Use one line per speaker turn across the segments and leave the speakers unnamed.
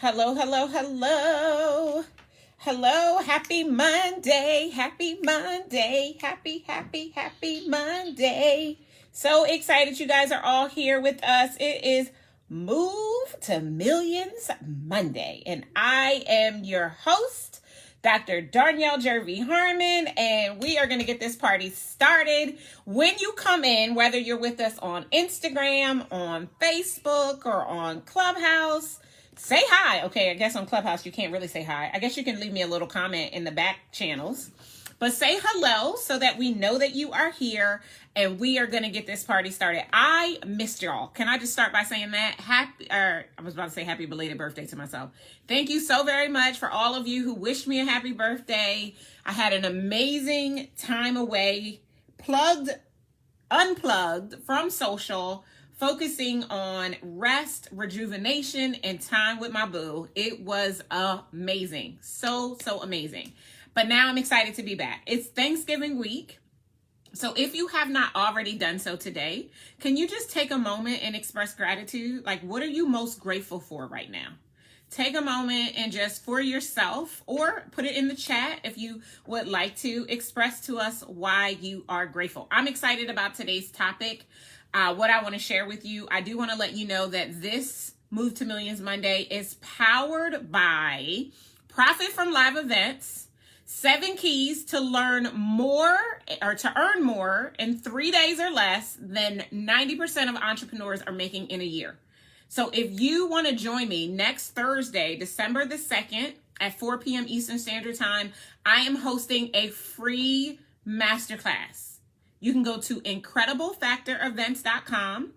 Hello, hello, hello. Hello, happy Monday. Happy Monday. Happy Monday. So excited you guys are all here with us. It is Move to Millions Monday, and I am your host, Dr. Darnyelle Jervey Harmon, and we are going to get this party started. When you come in, whether you're with us on Instagram, on Facebook, or on Clubhouse, say hi. Okay, I guess on Clubhouse you can't really say hi. I guess you can leave me a little comment in the back channels. But say hello so that we know that you are here, and we are going to get this party started. I missed y'all. Can I just start by saying that? I was about to say happy belated birthday to myself. Thank you so very much for all of you who wished me a happy birthday. I had an amazing time away, unplugged from social, focusing on rest, rejuvenation, and time with my boo. It was amazing. So amazing. But now I'm excited to be back. It's Thanksgiving week. So if you have not already done so today, can you just take a moment and express gratitude? Like, what are you most grateful for right now? Take a moment and just for yourself, or put it in the chat if you would like to express to us why you are grateful. I'm excited about today's topic. What I want to share with you, I do want to let you know that this Move to Millions Monday is powered by Profit from Live Events, 7 keys to learn more or to earn more in 3 days or less than 90% of entrepreneurs are making in a year. So if you want to join me next Thursday, December the 2nd at 4 p.m. Eastern Standard Time, I am hosting a free masterclass. You can go to incrediblefactorevents.com,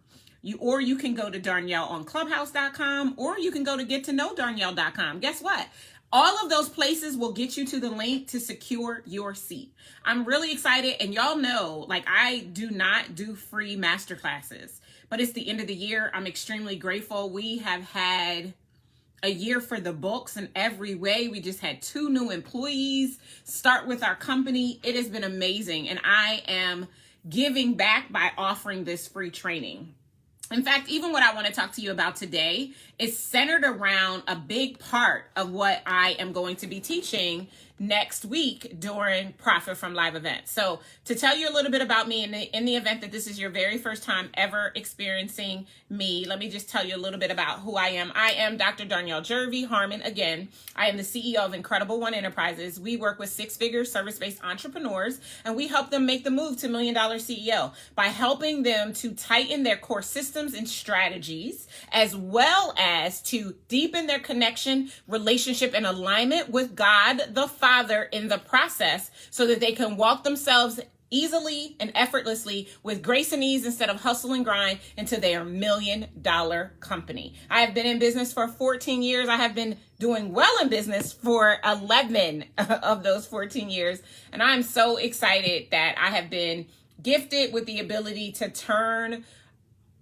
or you can go to DarnyelleOnClubhouse.com, or you can go to gettoknowdarnyelle.com. Guess what? All of those places will get you to the link to secure your seat. I'm really excited, and y'all know, like, I do not do free masterclasses, but it's the end of the year. I'm extremely grateful. We have had a year for the books in every way. We just had 2 new employees start with our company. It has been amazing, and I am giving back by offering this free training. In fact, even what I want to talk to you about today is centered around a big part of what I am going to be teaching next week during Profit from Live Events. So to tell you a little bit about me, in the event that this is your very first time ever experiencing me, let me just tell you a little bit about who I am. I am Dr. Darnyelle Jervey Harmon. Again, I am the CEO of Incredible One Enterprises. We work with 6-figure service-based entrepreneurs, and we help them make the move to $1 Million CEO by helping them to tighten their core systems and strategies, as well as to deepen their connection, relationship, and alignment with God the Father in the process, so that they can walk themselves easily and effortlessly with grace and ease instead of hustle and grind into their $1 million company. I have been in business for 14 years. I have been doing well in business for 11 of those 14 years. And I'm so excited that I have been gifted with the ability to turn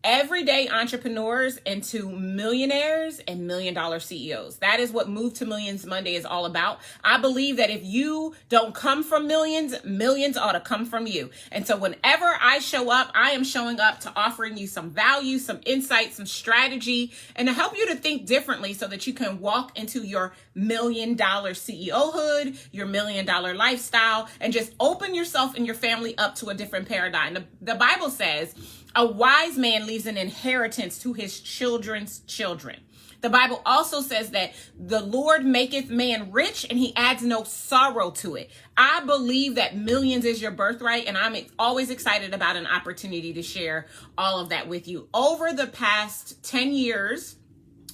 everyday entrepreneurs into millionaires and $1 million CEOs. That is what Move to Millions Monday is all about. I believe that if you don't come from millions, millions ought to come from you. And so whenever I show up, I am showing up to offering you some value, some insight, some strategy, and to help you to think differently so that you can walk into your $1 million CEOhood, your $1 million lifestyle, and just open yourself and your family up to a different paradigm. The Bible says, a wise man leaves an inheritance to his children's children. The Bible also says that the Lord maketh man rich and he adds no sorrow to it. I believe that millions is your birthright, and I'm always excited about an opportunity to share all of that with you. Over the past 10 years,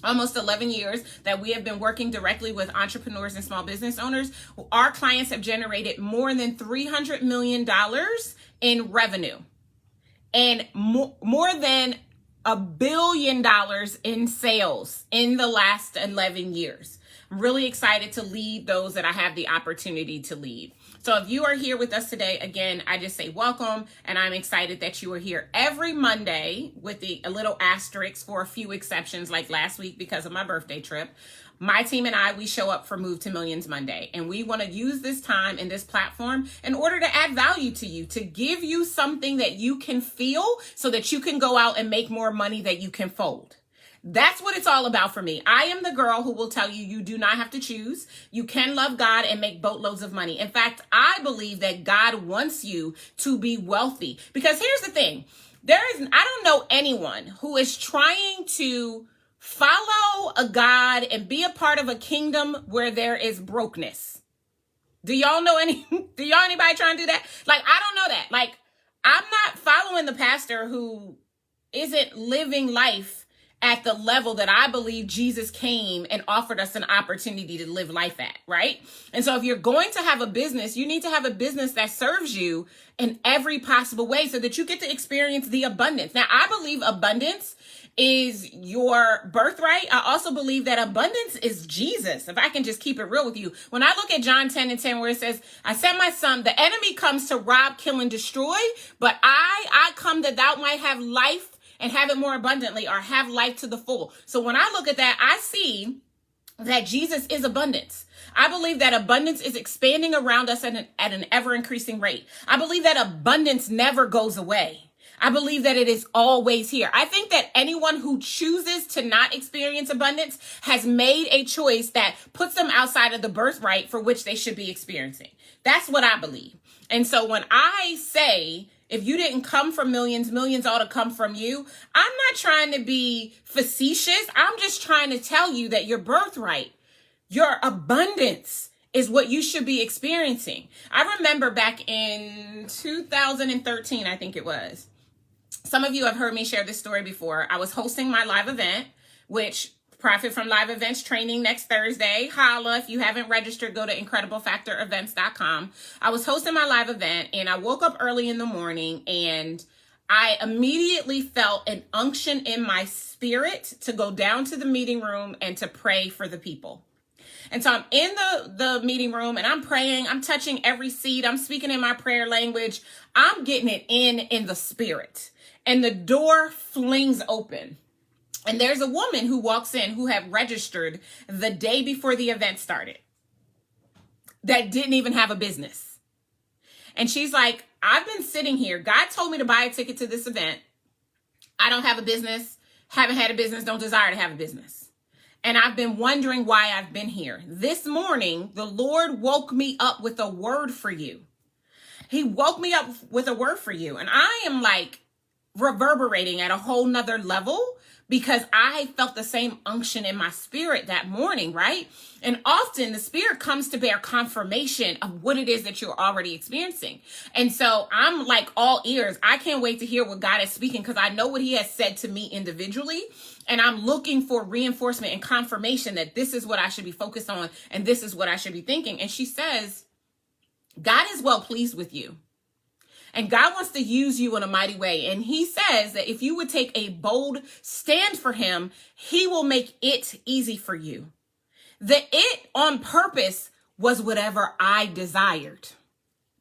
almost 11 years that we have been working directly with entrepreneurs and small business owners, our clients have generated more than $300 million in revenue, and more than $1 billion in sales in the last 11 years. I'm really excited to lead those that I have the opportunity to lead. So if you are here with us today, again, I just say welcome, and I'm excited that you are here every Monday, with a little asterisk for a few exceptions like last week because of my birthday trip. My team and I, we show up for Move to Millions Monday, and we want to use this time and this platform in order to add value to you, to give you something that you can feel so that you can go out and make more money that you can fold. That's what it's all about for me. I am the girl who will tell you, you do not have to choose. You can love God and make boatloads of money. In fact, I believe that God wants you to be wealthy. Because here's the thing. I don't know anyone who is trying to follow a God and be a part of a kingdom where there is brokenness. Do y'all anybody trying to do that? Like, I don't know that. Like, I'm not following the pastor who isn't living life at the level that I believe Jesus came and offered us an opportunity to live life at, right? And so if you're going to have a business, you need to have a business that serves you in every possible way so that you get to experience the abundance. Now, I believe abundance is your birthright. I also believe that abundance is Jesus. If I can just keep it real with you. When I look at John 10:10, where it says, I sent my son, the enemy comes to rob, kill, and destroy, but I come that thou might have life and have it more abundantly, or have life to the full. So when I look at that, I see that Jesus is abundance. I believe that abundance is expanding around us at an ever increasing rate. I believe that abundance never goes away. I believe that it is always here. I think that anyone who chooses to not experience abundance has made a choice that puts them outside of the birthright for which they should be experiencing. That's what I believe. And so when I say, if you didn't come from millions, millions ought to come from you, I'm not trying to be facetious. I'm just trying to tell you that your birthright, your abundance is what you should be experiencing. I remember back in 2013, I think it was. Some of you have heard me share this story before. I was hosting my live event, which profit from live events training next Thursday. Holla, if you haven't registered, go to incrediblefactorevents.com. I was hosting my live event and I woke up early in the morning and I immediately felt an unction in my spirit to go down to the meeting room and to pray for the people. And so I'm in the meeting room and I'm praying, I'm touching every seat, I'm speaking in my prayer language, I'm getting it in the spirit. And the door flings open. And there's a woman who walks in who had registered the day before the event started that didn't even have a business. And she's like, I've been sitting here. God told me to buy a ticket to this event. I don't have a business, haven't had a business, don't desire to have a business. And I've been wondering why I've been here. This morning, the Lord woke me up with a word for you. He woke me up with a word for you. And I am like reverberating at a whole nother level because I felt the same unction in my spirit that morning, right? And often the spirit comes to bear confirmation of what it is that you're already experiencing. And so I'm like all ears. I can't wait to hear what God is speaking because I know what he has said to me individually. And I'm looking for reinforcement and confirmation that this is what I should be focused on and this is what I should be thinking. And she says, God is well pleased with you. And God wants to use you in a mighty way. And he says that if you would take a bold stand for him, he will make it easy for you. The it on purpose was whatever I desired.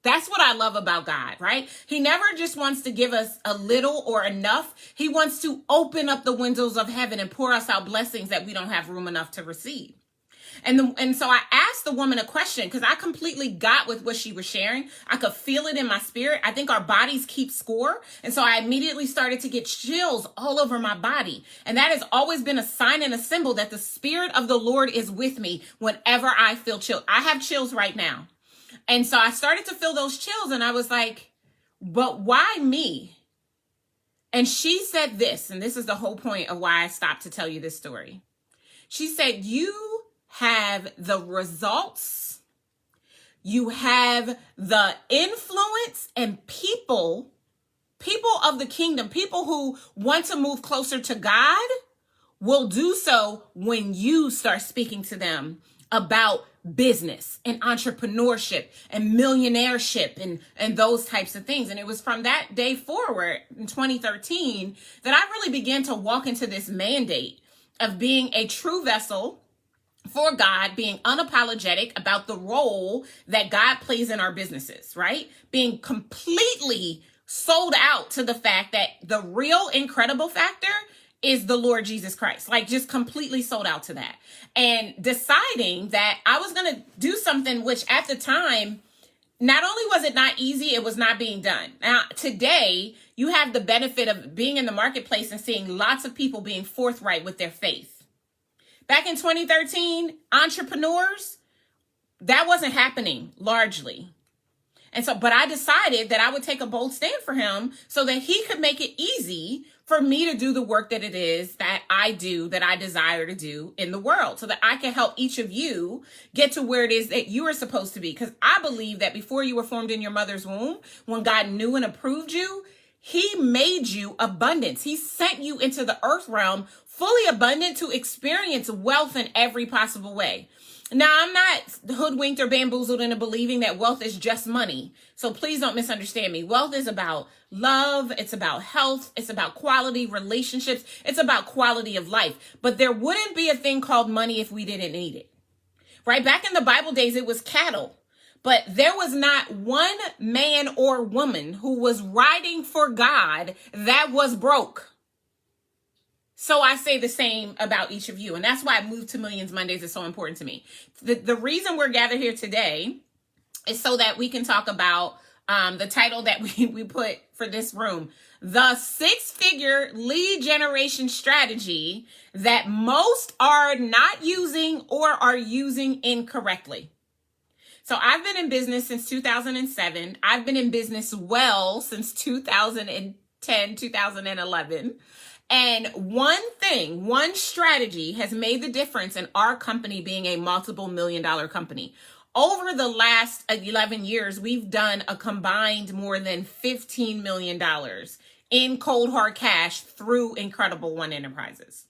That's what I love about God, right? He never just wants to give us a little or enough. He wants to open up the windows of heaven and pour us out blessings that we don't have room enough to receive. And so I asked the woman a question because I completely got with what she was sharing. I could feel it in my spirit. I think our bodies keep score. And so I immediately started to get chills all over my body. And that has always been a sign and a symbol that the Spirit of the Lord is with me whenever I feel chills. I have chills right now. And so I started to feel those chills and I was like, but why me? And she said this, and this is the whole point of why I stopped to tell you this story. She said, you have the results, you have the influence, and people of the kingdom, people who want to move closer to God will do so when you start speaking to them about business and entrepreneurship and millionaireship and those types of things. And it was from that day forward in 2013 that I really began to walk into this mandate of being a true vessel for God, being unapologetic about the role that God plays in our businesses, right? Being completely sold out to the fact that the real incredible factor is the Lord Jesus Christ, like just completely sold out to that. And deciding that I was going to do something which at the time not only was it not easy, it was not being done. Now, today, you have the benefit of being in the marketplace and seeing lots of people being forthright with their faith. Back in 2013, entrepreneurs, that wasn't happening largely. And so, but I decided that I would take a bold stand for him so that he could make it easy for me to do the work that it is that I do, that I desire to do in the world, so that I can help each of you get to where it is that you are supposed to be. Because I believe that before you were formed in your mother's womb, when God knew and approved you, he made you abundance. He sent you into the earth realm fully abundant to experience wealth in every possible way. Now, I'm not hoodwinked or bamboozled into believing that wealth is just money. So please don't misunderstand me. Wealth is about love. It's about health. It's about quality relationships. It's about quality of life. But there wouldn't be a thing called money if we didn't need it. Right? Back in the Bible days, it was cattle. But there was not one man or woman who was riding for God that was broke. So I say the same about each of you. And that's why Move to Millions Mondays is so important to me. The reason we're gathered here today is so that we can talk about the title that we put for this room, the 6-figure lead generation strategy that most are not using or are using incorrectly. So I've been in business since 2007. I've been in business well since 2010, 2011. And one strategy has made the difference in our company being a multiple $1-million company. Over the last 11 years, we've done a combined more than $15 million in cold hard cash through Incredible One Enterprises.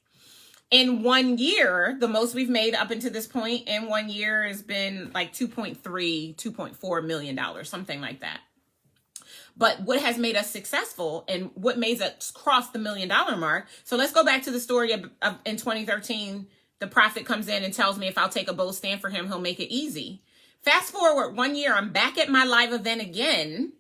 In 1 year, the most we've made up until this point in 1 year has been like $2.4 million, something like that. But what has made us successful and what made us cross the $1 million mark. So let's go back to the story of in 2013, the prophet comes in and tells me if I'll take a bold stand for him, he'll make it easy. Fast forward 1 year, I'm back at my live event again.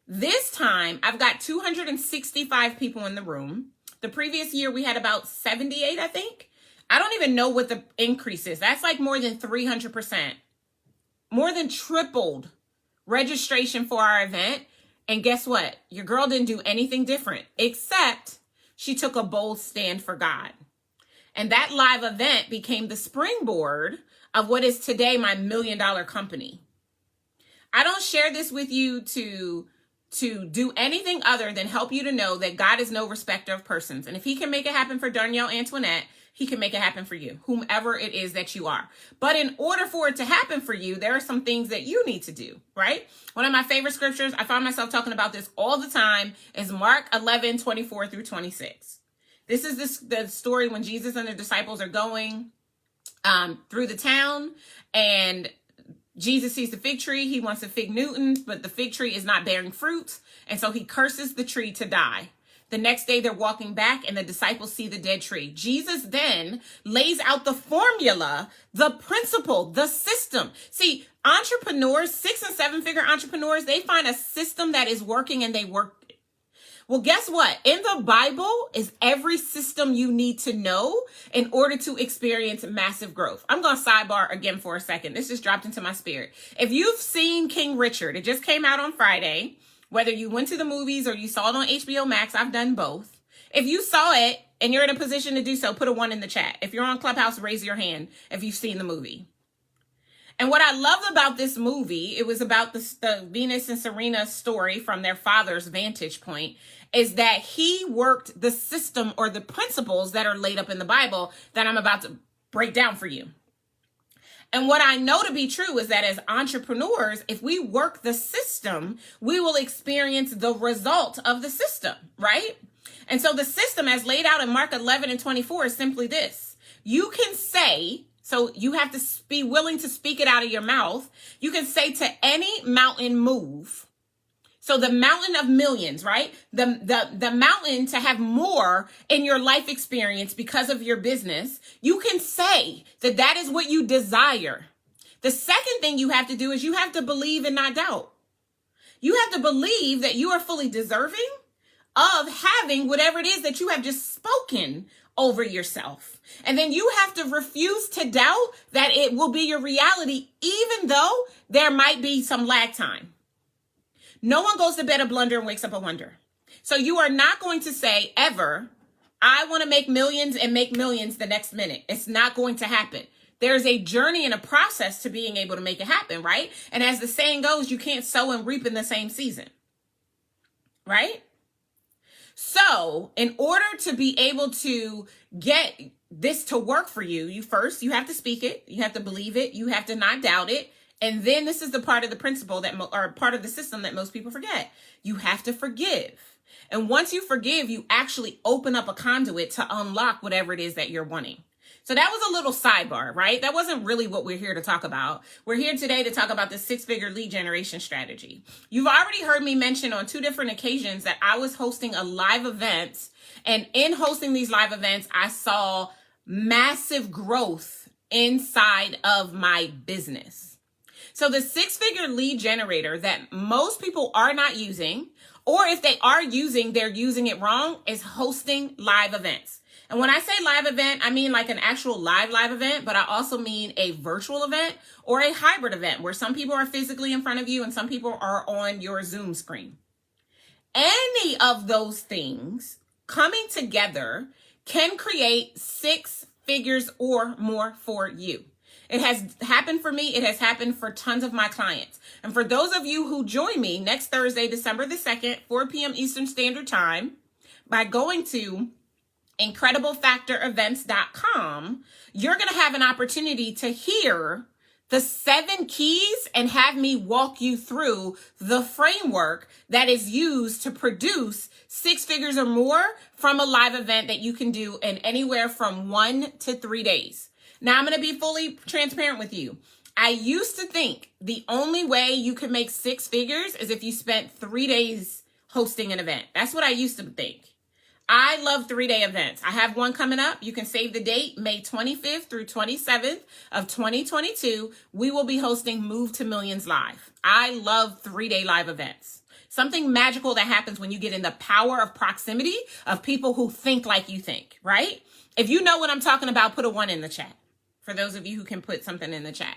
This time I've got 265 people in the room. The previous year we had about 78, I think. I don't even know what the increase is. That's like more than 300%. More than tripled registration for our event. And guess what? Your girl didn't do anything different, except she took a bold stand for God. And that live event became the springboard of what is today my $1 million company. I don't share this with you to do anything other than help you to know that God is no respecter of persons. And if he can make it happen for Darnyelle Antoinette, he can make it happen for you, whomever it is that you are. But in order for it to happen for you, there are some things that you need to do, right? One of my favorite scriptures, I find myself talking about this all the time, is Mark 11:24-26. This is the story when Jesus and the disciples are going through the town, and Jesus sees the fig tree. He wants a fig Newton, but the fig tree is not bearing fruit. And so he curses the tree to die. The next day they're walking back and the disciples see the dead tree. Jesus then lays out the formula, the principle, the system. See, entrepreneurs, 6- and 7-figure entrepreneurs, they find a system that is working and they work it. Well, guess what? In the Bible is every system you need to know in order to experience massive growth. I'm going to sidebar again for a second. This just dropped into my spirit. If you've seen King Richard, it just came out on Friday. Whether you went to the movies or you saw it on HBO Max, I've done both. If you saw it and you're in a position to do so, put a 1 in the chat. If you're on Clubhouse, raise your hand if you've seen the movie. And what I loved about this movie, it was about the Venus and Serena story from their father's vantage point, is that he worked the system or the principles that are laid up in the Bible that I'm about to break down for you. And what I know to be true is that as entrepreneurs, if we work the system, we will experience the result of the system, right? And so the system as laid out in Mark 11:24 is simply this. You can say, so you have to be willing to speak it out of your mouth. You can say to any mountain, move. So the mountain of millions, right? The mountain to have more in your life experience because of your business. You can say that that is what you desire. The second thing you have to do is you have to believe and not doubt. You have to believe that you are fully deserving of having whatever it is that you have just spoken over yourself. And then you have to refuse to doubt that it will be your reality, even though there might be some lag time. No one goes to bed a blunder and wakes up a wonder. So you are not going to say ever, I want to make millions and make millions the next minute. It's not going to happen. There's a journey and a process to being able to make it happen, right? And as the saying goes, you can't sow and reap in the same season, right? So in order to be able to get this to work for you, you have to speak it, you have to believe it, you have to not doubt it. And then this is the part of the principle or part of the system that most people forget. You have to forgive. And once you forgive, you actually open up a conduit to unlock whatever it is that you're wanting. So that was a little sidebar, right? That wasn't really what we're here to talk about. We're here today to talk about the 6-figure lead generation strategy. You've already heard me mention on 2 different occasions that I was hosting a live event. And in hosting these live events, I saw massive growth inside of my business. So the 6-figure lead generator that most people are not using, or if they are using, they're using it wrong, is hosting live events. And when I say live event, I mean like an actual live event, but I also mean a virtual event or a hybrid event where some people are physically in front of you and some people are on your Zoom screen. Any of those things coming together can create 6 figures or more for you. It has happened for me. It has happened for tons of my clients. And for those of you who join me next Thursday, December the 2nd, 4 p.m. Eastern Standard Time, by going to IncredibleFactorEvents.com, you're going to have an opportunity to hear the 7 keys and have me walk you through the framework that is used to produce 6 figures or more from a live event that you can do in anywhere from 1 to 3 days. Now, I'm going to be fully transparent with you. I used to think the only way you could make 6 figures is if you spent 3 days hosting an event. That's what I used to think. I love 3-day events. I have one coming up. You can save the date, May 25th through 27th of 2022. We will be hosting Move to Millions Live. I love 3-day live events. Something magical that happens when you get in the power of proximity of people who think like you think, right? If you know what I'm talking about, put a 1 in the chat. For those of you who can put something in the chat.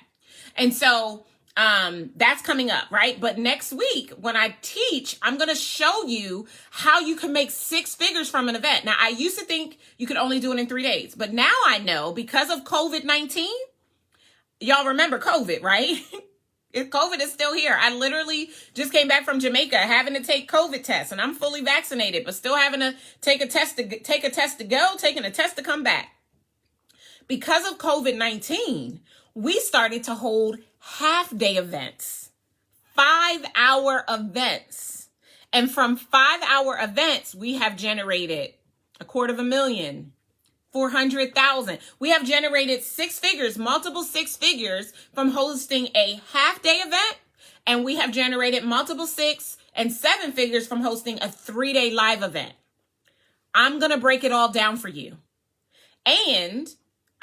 And so that's coming up, right? But next week when I teach, I'm going to show you how you can make 6 figures from an event. Now, I used to think you could only do it in 3 days, but now I know because of COVID-19, y'all remember COVID, right? COVID is still here. I literally just came back from Jamaica having to take COVID tests, and I'm fully vaccinated, but still having to take a test to go, taking a test to come back. Because of COVID-19, we started to hold half-day events, 5-hour events. And from 5-hour events, we have generated $250,000, 400,000. We have generated 6 figures, multiple 6 figures from hosting a half-day event. And we have generated multiple 6 and 7 figures from hosting a 3-day live event. I'm going to break it all down for you. And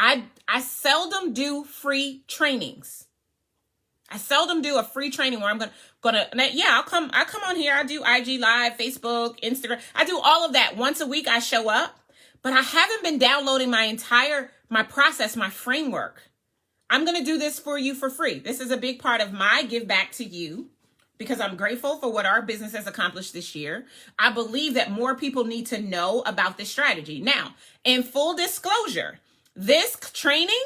I seldom do free trainings. I seldom do a free training where I'm I'll come on here. I do IG Live, Facebook, Instagram. I do all of that. Once a week I show up, but I haven't been downloading my process, my framework. I'm going to do this for you for free. This is a big part of my give back to you because I'm grateful for what our business has accomplished this year. I believe that more people need to know about this strategy. Now, in full disclosure, this training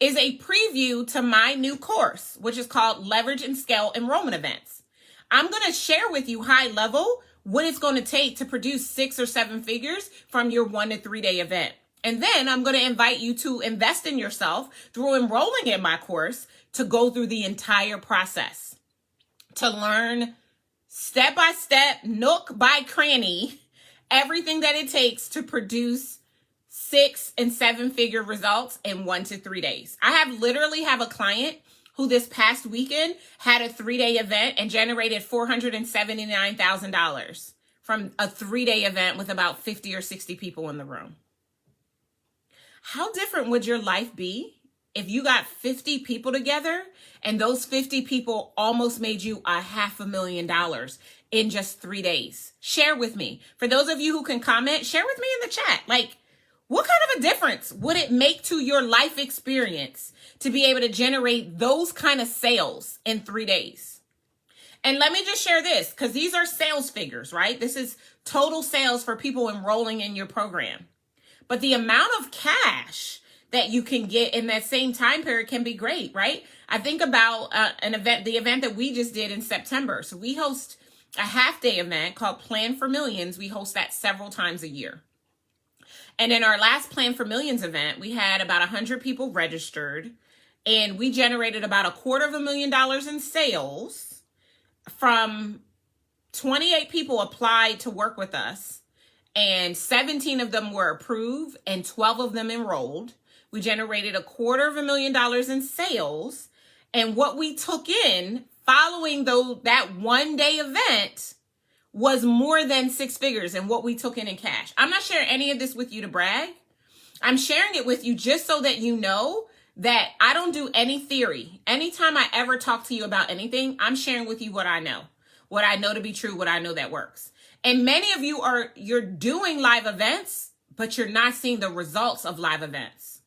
is a preview to my new course, which is called Leverage and Scale Enrollment Events. I'm going to share with you high level what it's going to take to produce 6 or 7 figures from your 1 to 3 day event. And then I'm going to invite you to invest in yourself through enrolling in my course to go through the entire process, to learn step by step, nook by cranny, everything that it takes to produce 6 and 7 figure results in 1 to 3 days. I literally have a client who this past weekend had a 3-day event and generated $479,000 from a 3-day event with about 50 or 60 people in the room. How different would your life be if you got 50 people together and those 50 people almost made you $500,000 in just 3 days? Share with me. For those of you who can comment, share with me in the chat. What kind of a difference would it make to your life experience to be able to generate those kind of sales in 3 days? And let me just share this, because these are sales figures, right? This is total sales for people enrolling in your program. But the amount of cash that you can get in that same time period can be great, right? I think about the event that we just did in September. So we host a half-day event called Plan for Millions. We host that several times a year. And in our last Plan for Millions event, we had about 100 people registered, and we generated about $250,000 in sales from 28 people applied to work with us, and 17 of them were approved and 12 of them enrolled. We generated $250,000 in sales, and what we took in following that one-day event was more than six figures in what we took in cash. I'm not sharing any of this with you to brag. I'm sharing it with you just so that you know that I don't do any theory. Anytime I ever talk to you about anything, I'm sharing with you what I know to be true, what I know that works. And many of you you're doing live events, but you're not seeing the results of live events.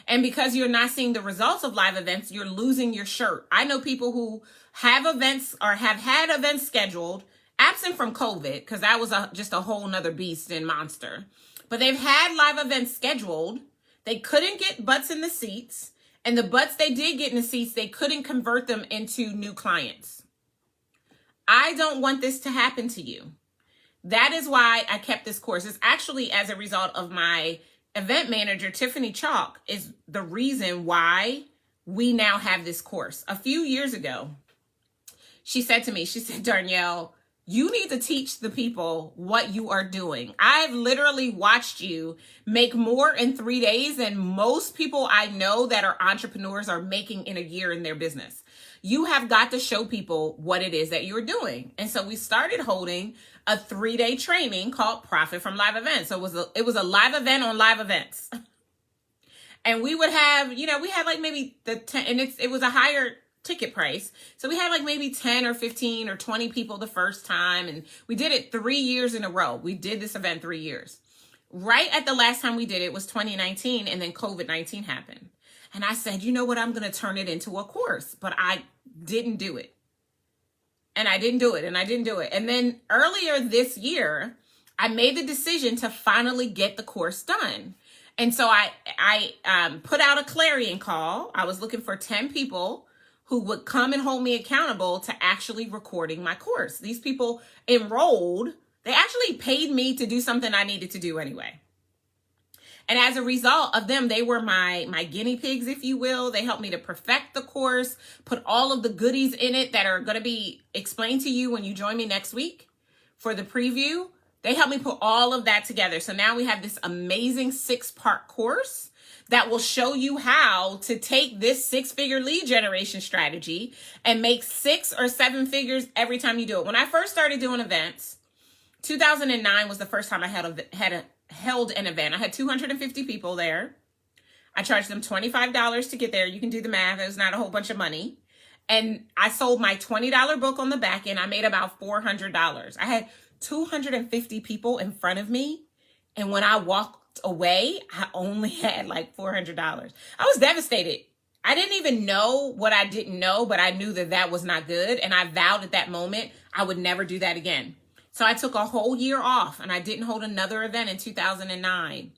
And because you're not seeing the results of live events, you're losing your shirt. I know people who have events or have had events scheduled, absent from COVID, because that was just a whole nother beast and monster. But they've had live events scheduled. They couldn't get butts in the seats. And the butts they did get in the seats, they couldn't convert them into new clients. I don't want this to happen to you. That is why I kept this course. It's actually as a result of my event manager, Tiffany Chalk, is the reason why we now have this course. A few years ago, she said, Darnyelle, you need to teach the people what you are doing. I've literally watched you make more in 3 days than most people I know that are entrepreneurs are making in a year in their business. You have got to show people what it is that you're doing. And so we started holding a 3-day training called Profit from Live Events. So it was a live event on live events. And we would have, we had like maybe it was a higher ticket price. So we had like maybe 10 or 15 or 20 people the first time. And we did it 3 years in a row. We did this event 3 years. Right at the last time we did it was 2019. And then COVID-19 happened. And I said, you know what? I'm going to turn it into a course. But I didn't do it. And I didn't do it. And I didn't do it. And then earlier this year, I made the decision to finally get the course done. And so I put out a clarion call. I was looking for 10 people who would come and hold me accountable to actually recording my course. These people enrolled. They actually paid me to do something I needed to do anyway. And as a result of them, they were my guinea pigs, if you will. They helped me to perfect the course, put all of the goodies in it that are going to be explained to you when you join me next week for the preview. They helped me put all of that together. So now we have this amazing 6-part course that will show you how to take this 6-figure lead generation strategy and make 6 or 7 figures every time you do it. When I first started doing events, 2009 was the first time I held an event. I had 250 people there. I charged them $25 to get there. You can do the math. It was not a whole bunch of money. And I sold my $20 book on the back end. I made about $400. I had 250 people in front of me. And when I walked away, I only had like $400. I was devastated. I didn't even know what I didn't know, but I knew that was not good. And I vowed at that moment, I would never do that again. So I took a whole year off and I didn't hold another event in 2009.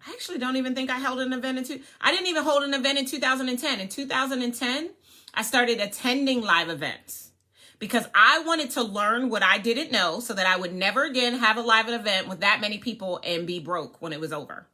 I actually don't even think I held an event I didn't even hold an event in 2010. In 2010, I started attending live events because I wanted to learn what I didn't know so that I would never again have a live event with that many people and be broke when it was over.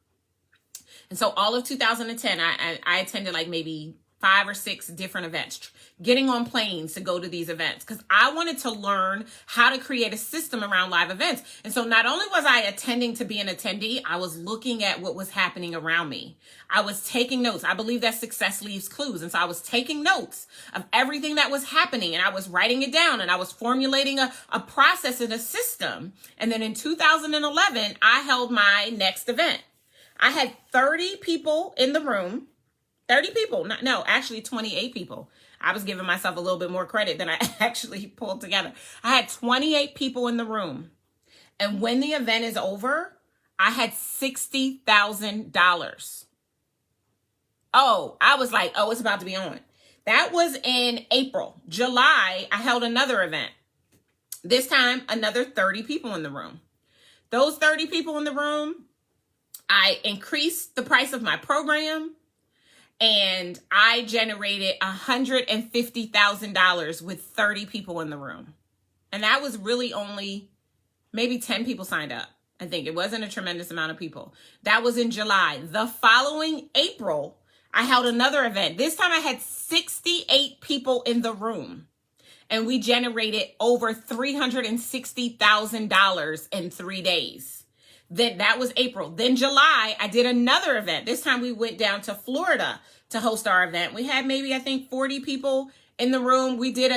And so all of 2010, I attended like maybe 5 or 6 different events, getting on planes to go to these events because I wanted to learn how to create a system around live events. And so not only was I attending to be an attendee, I was looking at what was happening around me. I was taking notes. I believe that success leaves clues. And so I was taking notes of everything that was happening and I was writing it down and I was formulating a process and a system. And then in 2011, I held my next event. I had 30 people in the room. 30 people, actually 28 people. I was giving myself a little bit more credit than I actually pulled together. I had 28 people in the room. And when the event is over, I had $60,000. Oh, I was like, it's about to be on. That was in April. July, I held another event. This time, another 30 people in the room. Those 30 people in the room, I increased the price of my program, and I generated $150,000 with 30 people in the room. And that was really only maybe 10 people signed up. I think it wasn't a tremendous amount of people. That was in July. The following April, I held another event. This time I had 68 people in the room, and we generated over $360,000 in 3 days. Then that was April. Then July, I did another event. This time we went down to Florida to host our event. We had maybe, I think, 40 people in the room. We did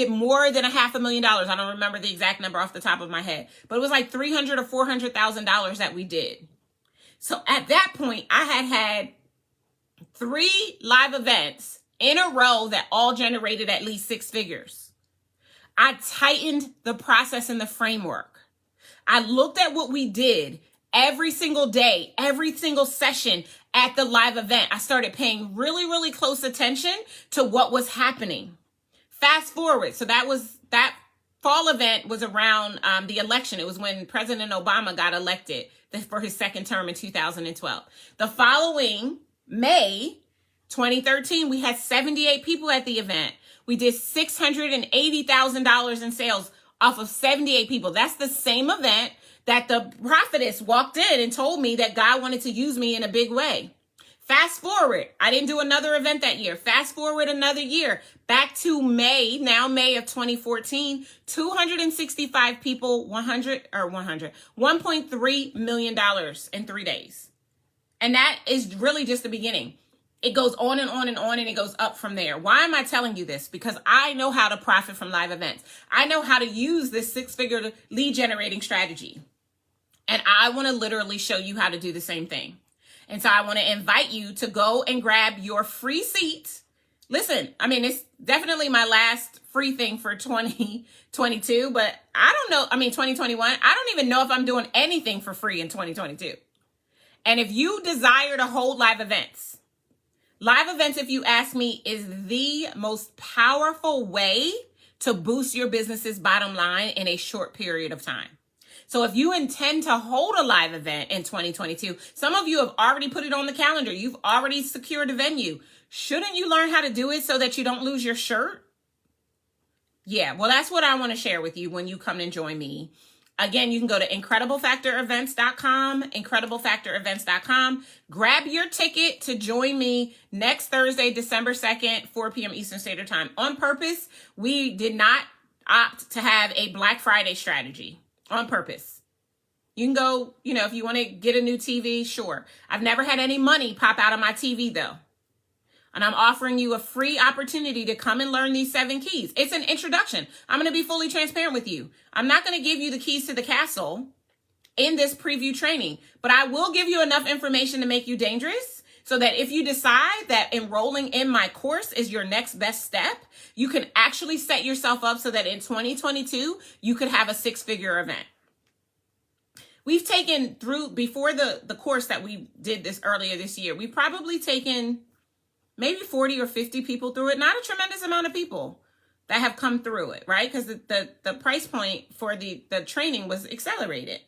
more than $500,000. I don't remember the exact number off the top of my head, but it was like $300,000 or $400,000 that we did. So at that point, I had 3 live events in a row that all generated at least 6 figures. I tightened the process and the framework. I looked at what we did every single day, every single session at the live event. I started paying really, really close attention to what was happening. Fast forward. So that fall event was around the election. It was when President Obama got elected for his second term in 2012. The following May 2013, we had 78 people at the event. We did $680,000 in sales off of 78 people. That's the same event that the prophetess walked in and told me that God wanted to use me in a big way. Fast forward, I didn't do another event that year. Fast forward another year, back to May of 2014, 265 people, $1.3 million in 3 days. And that is really just the beginning. It goes on and on and on, and it goes up from there. Why am I telling you this? Because I know how to profit from live events. I know how to use this 6-figure lead generating strategy. And I want to literally show you how to do the same thing. And so I want to invite you to go and grab your free seat. Listen, I mean, it's definitely my last free thing for 2022, but I don't know. 2021, I don't even know if I'm doing anything for free in 2022. And if you desire to hold live events, if you ask me, is the most powerful way to boost your business's bottom line in a short period of time. So if you intend to hold a live event in 2022, some of you have already put it on the calendar. You've already secured a venue. Shouldn't you learn how to do it so that you don't lose your shirt? Yeah, well, that's what I want to share with you when you come and join me. Again, you can go to incrediblefactorevents.com, grab your ticket to join me next Thursday, December 2nd, 4 p.m. Eastern Standard Time. On purpose, we did not opt to have a Black Friday strategy. On purpose. You can go, if you want to get a new TV, sure. I've never had any money pop out of my TV though. And I'm offering you a free opportunity to come and learn these 7 keys. It's an introduction. I'm going to be fully transparent with you. I'm not going to give you the keys to the castle in this preview training, but I will give you enough information to make you dangerous so that if you decide that enrolling in my course is your next best step, you can actually set yourself up so that in 2022, you could have a 6-figure event. We've taken before the course that we did this earlier this year, we've probably taken maybe 40 or 50 people through it. Not a tremendous amount of people that have come through it, right? Because the price point for the training was accelerated.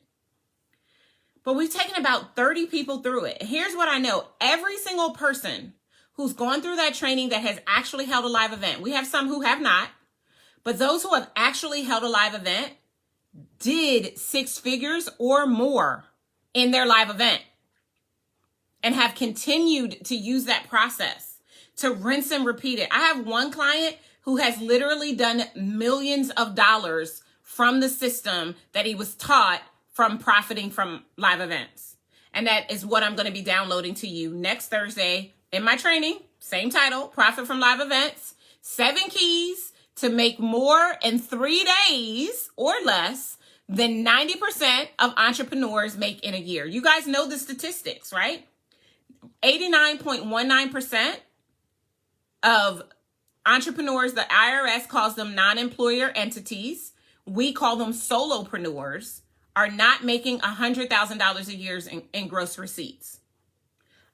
But we've taken about 30 people through it. Here's what I know. Every single person who's gone through that training that has actually held a live event, we have some who have not, but those who have actually held a live event did 6 figures or more in their live event and have continued to use that process to rinse and repeat it. I have one client who has literally done millions of dollars from the system that he was taught from profiting from live events. And that is what I'm going to be downloading to you next Thursday in my training. Same title, Profit from Live Events. 7 keys to make more in 3 days or less than 90% of entrepreneurs make in a year. You guys know the statistics, right? 89.19% of entrepreneurs, the IRS calls them non-employer entities. We call them solopreneurs, are not making $100,000 a year in gross receipts.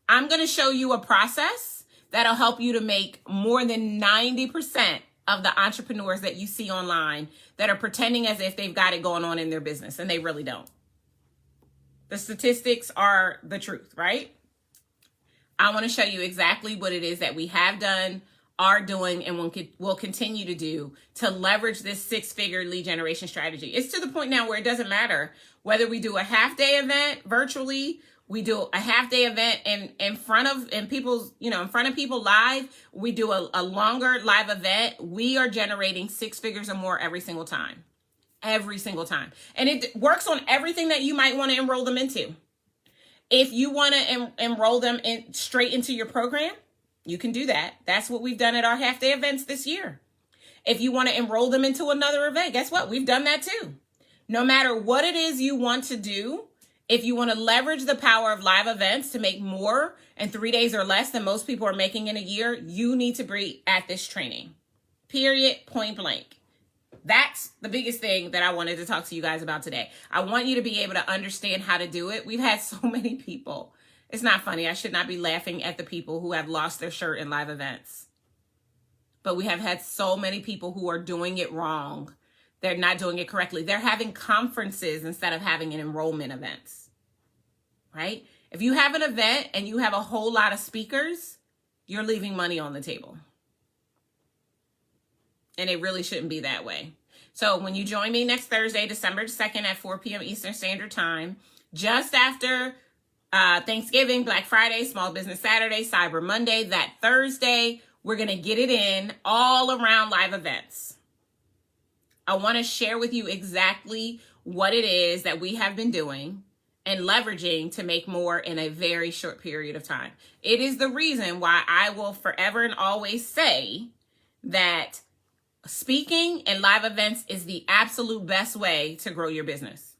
I'm going to show you a process that'll help you to make more than 90% of the entrepreneurs that you see online that are pretending as if they've got it going on in their business, and they really don't. The statistics are the truth, right? I want to show you exactly what it is that we have done, are doing, and will continue to do to leverage this 6-figure lead generation strategy. It's to the point now where it doesn't matter whether we do a half-day event virtually, we do a half-day event in front of people live, we do a longer live event. We are generating 6 figures or more every single time. Every single time. And it works on everything that you might want to enroll them into. If you want to enroll them straight into your program, you can do that. That's what we've done at our half-day events this year. If you want to enroll them into another event, guess what? We've done that too. No matter what it is you want to do, if you want to leverage the power of live events to make more in 3 days or less than most people are making in a year, you need to be at this training. Period. Point blank. That's the biggest thing that I wanted to talk to you guys about today. I want you to be able to understand how to do it. We've had so many people. It's not funny. I should not be laughing at the people who have lost their shirt in live events. But we have had so many people who are doing it wrong. They're not doing it correctly. They're having conferences instead of having an enrollment events, right? If you have an event and you have a whole lot of speakers, you're leaving money on the table. And it really shouldn't be that way. So when you join me next Thursday, December 2nd at 4 p.m. Eastern Standard Time, just after Thanksgiving, Black Friday, Small Business Saturday, Cyber Monday, that Thursday, we're going to get it in all around live events. I want to share with you exactly what it is that we have been doing and leveraging to make more in a very short period of time. It is the reason why I will forever and always say that speaking and live events is the absolute best way to grow your business.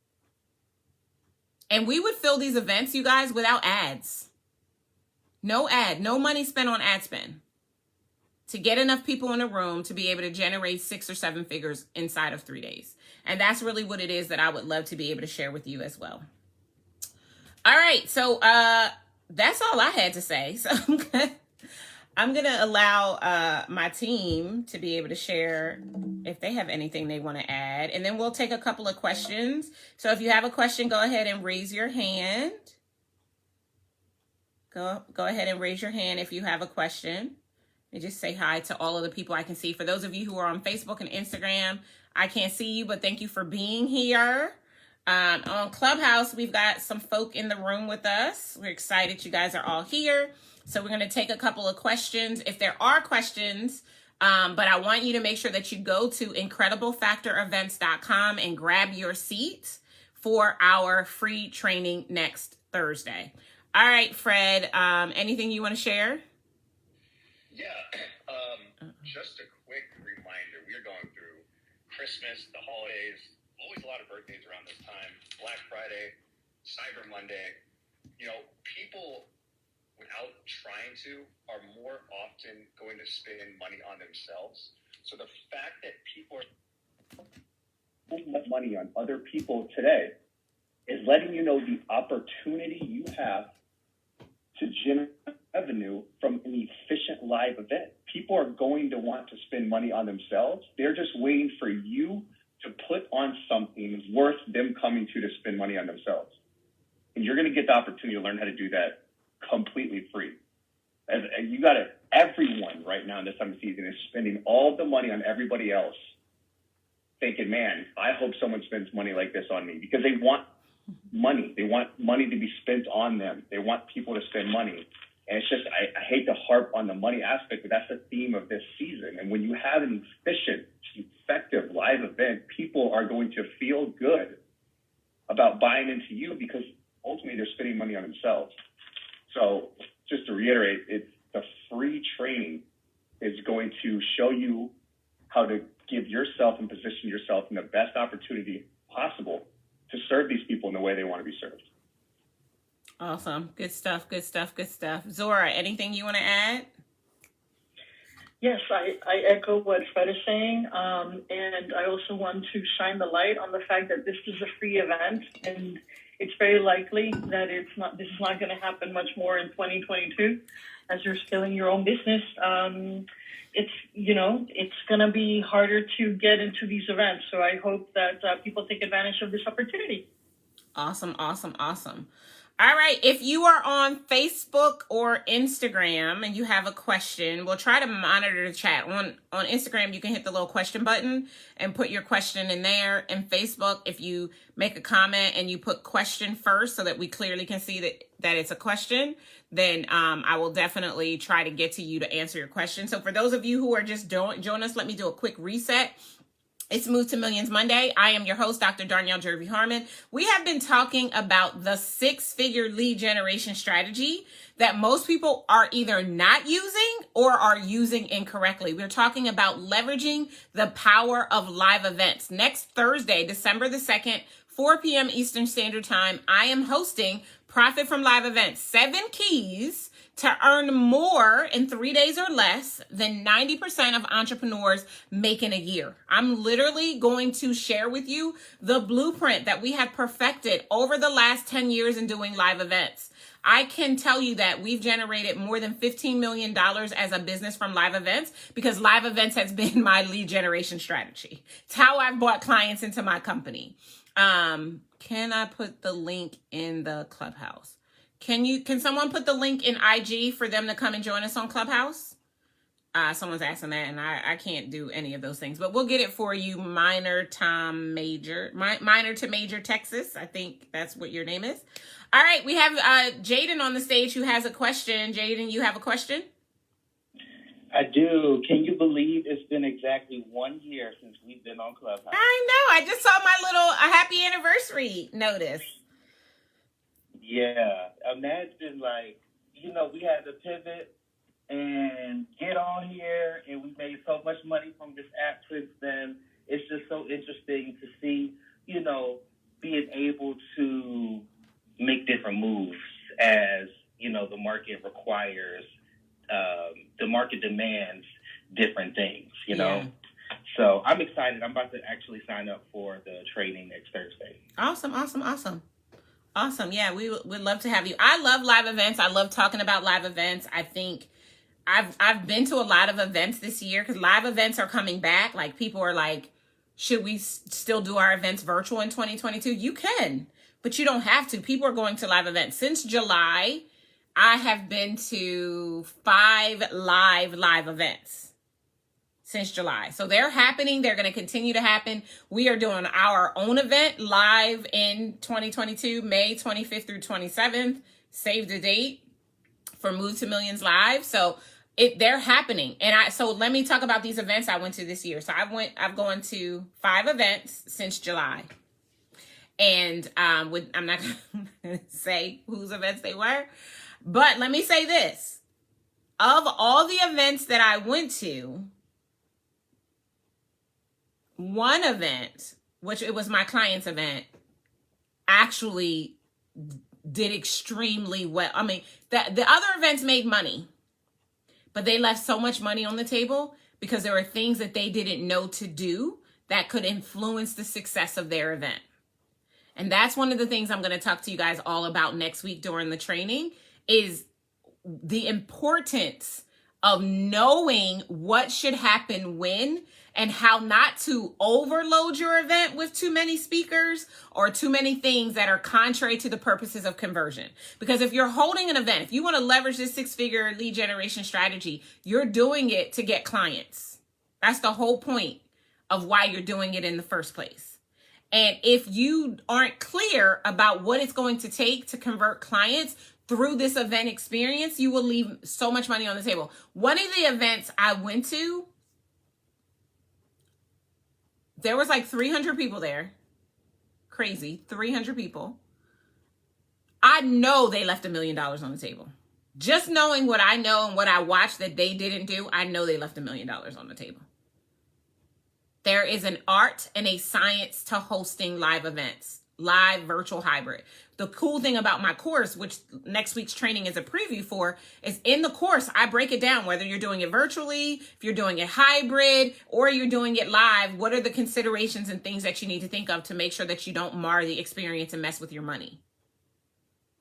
And we would fill these events, you guys, without ads. No ad, no money spent on ad spend. To get enough people in a room to be able to generate 6 or 7 figures inside of 3 days. And that's really what it is that I would love to be able to share with you as well. All right, so that's all I had to say. So I'm gonna allow my team to be able to share if they have anything they want to add, and then we'll take a couple of questions. So if you have a question, go ahead and raise your hand. Go ahead and raise your hand if you have a question. And just say hi to all of the people I can see. For those of you who are on Facebook and Instagram, I can't see you, but thank you for being here. On Clubhouse, we've got some folk in the room with us. We're excited you guys are all here. So we're going to take a couple of questions, if there are questions, but I want you to make sure that you go to incrediblefactorevents.com and grab your seat for our free training next Thursday. All right, Fred, anything you want to share?
Yeah, just a quick reminder. We are going through Christmas, the holidays, always a lot of birthdays around this time, Black Friday, Cyber Monday. You know, people, without trying to, are more often going to spend money on themselves. So the fact that people are spending money on other people today is letting you know the opportunity you have to generate revenue from an efficient live event. People are going to want to spend money on themselves. They're just waiting for you to put on something worth them coming to spend money on themselves. And you're going to get the opportunity to learn how to do that completely free. And you got it. Everyone right now in this time of season is spending all the money on everybody else, thinking, man, I hope someone spends money like this on me, because they want money. They want money to be spent on them. They want people to spend money. And it's just, I hate to harp on the money aspect, but that's the theme of this season. And when you have an efficient, effective live event, people are going to feel good about buying into you because ultimately they're spending money on themselves. So just to reiterate, it's the free training is going to show you how to give yourself and position yourself in the best opportunity possible to serve these people in the way they want to be served.
Awesome. Good stuff, good stuff, good stuff. Zora, anything you want to add?
Yes, I echo what Fred is saying. And I also want to shine the light on the fact that this is a free event. And it's very likely that this is not going to happen much more in 2022 as you're scaling your own business. It's going to be harder to get into these events. So I hope that people take advantage of this opportunity.
Awesome. All right. If you are on Facebook or Instagram and you have a question, we'll try to monitor the chat. On Instagram, you can hit the little question button and put your question in there. And Facebook, if you make a comment and you put question first so that we clearly can see that it's a question, then I will definitely try to get to you to answer your question. So for those of you who are just joining us, let me do a quick reset. It's Move to Millions Monday. I am your host, Dr. Darnyelle Jervey Harmon. We have been talking about the 6-figure lead generation strategy that most people are either not using or are using incorrectly. We're talking about leveraging the power of live events. Next Thursday, December the 2nd, 4 p.m. Eastern Standard Time, I am hosting Profit from Live Events, 7 keys to earn more in 3 days or less than 90% of entrepreneurs make in a year. I'm literally going to share with you the blueprint that we have perfected over the last 10 years in doing live events. I can tell you that we've generated more than $15 million as a business from live events because live events has been my lead generation strategy. It's how I've brought clients into my company. Can I put the link in the Clubhouse? Can someone put the link in IG for them to come and join us on Clubhouse? Someone's asking that, and I can't do any of those things, but we'll get it for you. Minor to Major Texas. I think that's what your name is. All right, we have Jaden on the stage who has a question. Jaden, you have a question?
I do. Can you believe it's been exactly 1 year since we've been on Clubhouse?
I know. I just saw my little happy anniversary notice.
Yeah. Imagine, we had to pivot and get on here, and we made so much money from this app since then. It's just so interesting to see, being able to make different moves as, the market requires, the market demands different things,
Yeah.
So I'm excited. I'm about to actually sign up for the training next Thursday.
Awesome. Yeah, we would love to have you. I love live events. I love talking about live events. I think I've been to a lot of events this year because live events are coming back. Like, people are like, should we still do our events virtual in 2022? You can, but you don't have to. People are going to live events. Since July, I have been to 5 live events. Since July. So they're happening. They're going to continue to happen. We are doing our own event live in 2022, May 25th through 27th. Save the date for Move to Millions Live. So they're happening. So let me talk about these events I went to this year. So I've gone to 5 events since July. And I'm not going to say whose events they were, but let me say this. Of all the events that I went to, one event, which it was my client's event, actually did extremely well. I mean, the other events made money, but they left so much money on the table because there were things that they didn't know to do that could influence the success of their event. And that's one of the things I'm going to talk to you guys all about next week during the training, is the importance of knowing what should happen when, and how not to overload your event with too many speakers or too many things that are contrary to the purposes of conversion. Because if you're holding an event, if you want to leverage this 6-figure lead generation strategy, you're doing it to get clients. That's the whole point of why you're doing it in the first place. And if you aren't clear about what it's going to take to convert clients through this event experience, you will leave so much money on the table. One of the events I went to, there was like 300 people there. Crazy, 300 people. I know they left $1 million on the table. Just knowing what I know and what I watched that they didn't do, I know they left $1 million on the table. There is an art and a science to hosting live events, live, virtual, hybrid. The cool thing about my course, which next week's training is a preview for, is in the course, I break it down, whether you're doing it virtually, if you're doing it hybrid, or you're doing it live, what are the considerations and things that you need to think of to make sure that you don't mar the experience and mess with your money.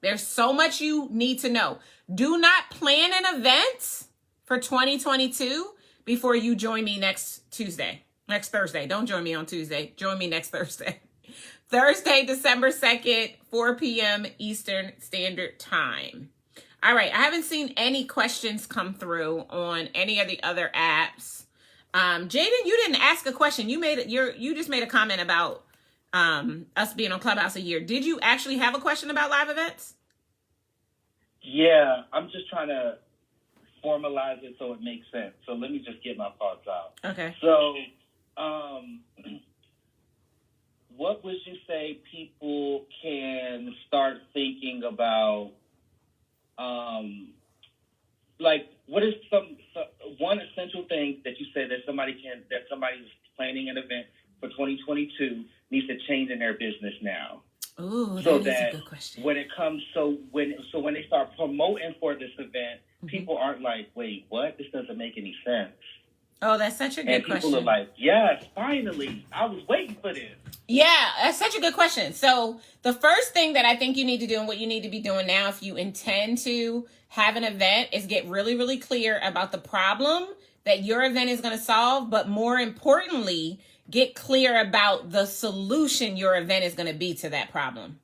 There's so much you need to know. Do not plan an event for 2022 before you join me next Thursday. Don't join me on Tuesday. Join me next Thursday. Thursday, December 2nd, 4 p.m. Eastern Standard Time. All right. I haven't seen any questions come through on any of the other apps. Jaden, you didn't ask a question. You just made a comment about us being on Clubhouse a year. Did you actually have a question about live events?
Yeah, I'm just trying to formalize it so it makes sense. So let me just get my thoughts out.
Okay.
So, what would you say people can start thinking about? What is one essential thing that you say that somebody's planning an event for 2022 needs to change in their business now?
Ooh,
so
that is
that
a good question.
When it comes, when they start promoting for this event, people aren't like, wait, what? This doesn't make any sense.
Oh, that's such a good question.
And people are like, yes, finally, I was waiting for this.
Yeah, that's such a good question. So the first thing that I think you need to do and what you need to be doing now if you intend to have an event is get really, really clear about the problem that your event is going to solve. But more importantly, get clear about the solution your event is going to be to that problem.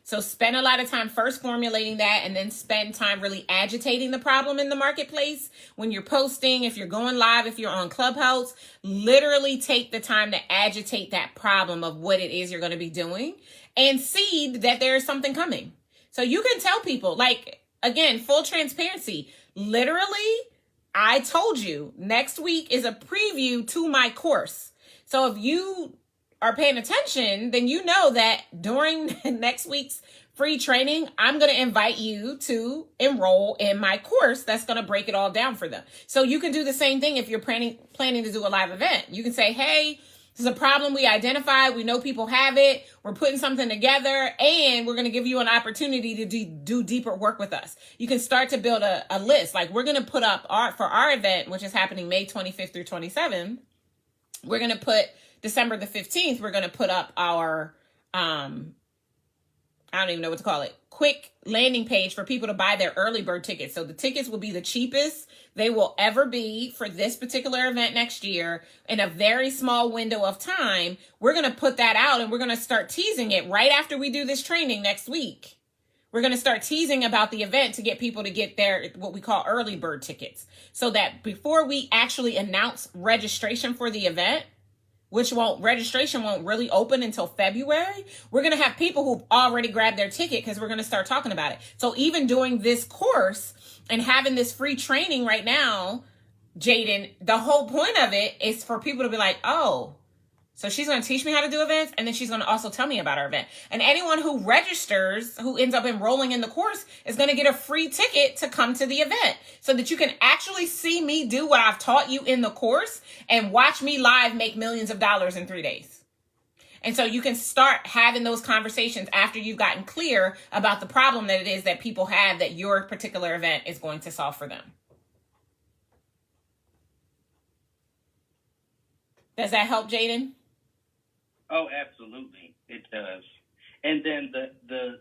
So spend a lot of time first formulating that and then spend time really agitating the problem in the marketplace. When you're posting, if you're going live, if you're on Clubhouse, literally take the time to agitate that problem of what it is you're going to be doing and see that there's something coming. So you can tell people, like, again, full transparency. Literally, I told you next week is a preview to my course. So if you are paying attention, then you know that during next week's free training, I'm going to invite you to enroll in my course that's going to break it all down for them. So you can do the same thing if you're planning to do a live event. You can say, hey, this is a problem we identified. We know people have it. We're putting something together and we're going to give you an opportunity to do deeper work with us. You can start to build a list. Like we're going to put up for our event, which is happening May 25th through 27th. We're going to put December the 15th, we're going to put up our, I don't even know what to call it, quick landing page for people to buy their early bird tickets. So the tickets will be the cheapest they will ever be for this particular event next year in a very small window of time. We're going to put that out and we're going to start teasing it right after we do this training next week. We're going to start teasing about the event to get people to get their, what we call early bird tickets. So that before we actually announce registration for the event, registration won't really open until February. We're going to have people who've already grabbed their ticket because we're going to start talking about it. So even doing this course and having this free training right now, Jaden, the whole point of it is for people to be like, oh, so she's going to teach me how to do events, and then she's going to also tell me about her event. And anyone who registers, who ends up enrolling in the course, is going to get a free ticket to come to the event so that you can actually see me do what I've taught you in the course and watch me live make millions of dollars in 3 days. And so you can start having those conversations after you've gotten clear about the problem that it is that people have that your particular event is going to solve for them. Does that help, Jaden?
Oh, absolutely. It does. And then the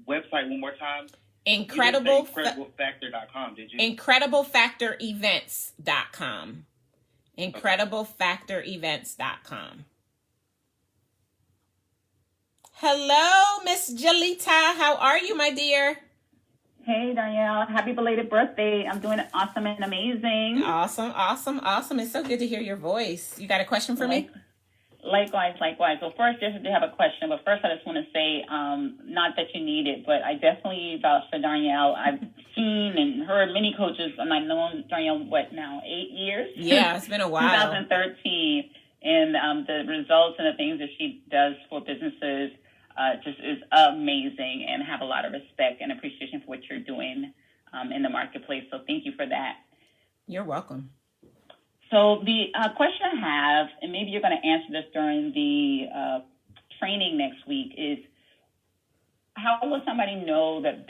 website one more time. Incrediblefactor.com, did you?
Incrediblefactorevents.com. Incrediblefactorevents.com. Hello, Miss Jalita. How are you, my dear?
Hey, Darnyelle. Happy belated birthday. I'm doing awesome and amazing.
Awesome. It's so good to hear your voice. You got a question for me?
Likewise. Well, first, just to have a question, but first I just want to say, not that you need it, but I definitely vouch for Darnyelle. I've seen and heard many coaches, and I've known Darnyelle, 8 years?
Yeah, it's been a while.
2013, and the results and the things that she does for businesses just is amazing, and have a lot of respect and appreciation for what you're doing in the marketplace. So thank you for that.
You're welcome.
So the question I have, and maybe you're going to answer this during the training next week, is how will somebody know that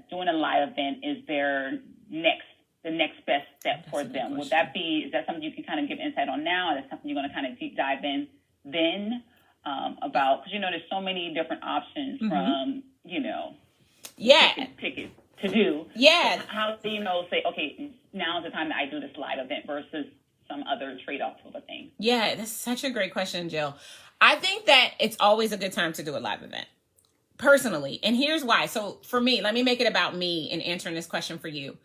doing a live event is the next best step for them? Is that something you can kind of give insight on now? Is that something you're going to kind of deep dive in then about? Because, there's so many different options from. pick it to do.
Yeah.
So how do you know, say, okay, now's the time that I do this live event versus some other trade-off of a thing?
Yeah, that's such a great question, Jill. I think that it's always a good time to do a live event, personally. And here's why. So for me, let me make it about me in answering this question for you.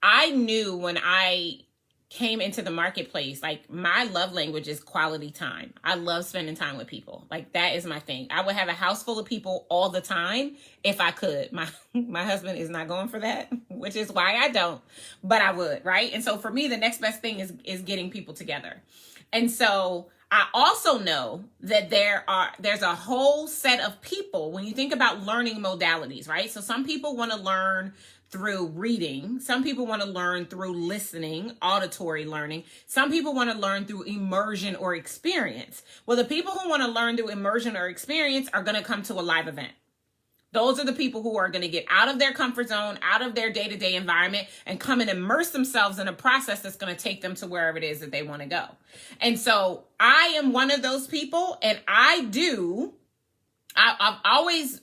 I knew when I came into the marketplace, like, my love language is quality time. I love spending time with people. Like, that is my thing. I would have a house full of people all the time if I could. My husband is not going for that, which is why I don't, but I would, right? And so for me, the next best thing is getting people together. And so I also know that there's a whole set of people when you think about learning modalities, right? So some people want to learn through reading. Some people want to learn through listening, auditory learning. Some people want to learn through immersion or experience. Well, the people who want to learn through immersion or experience are going to come to a live event. Those are the people who are going to get out of their comfort zone, out of their day-to-day environment, and come and immerse themselves in a process that's going to take them to wherever it is that they want to go. And so I am one of those people, and I've always,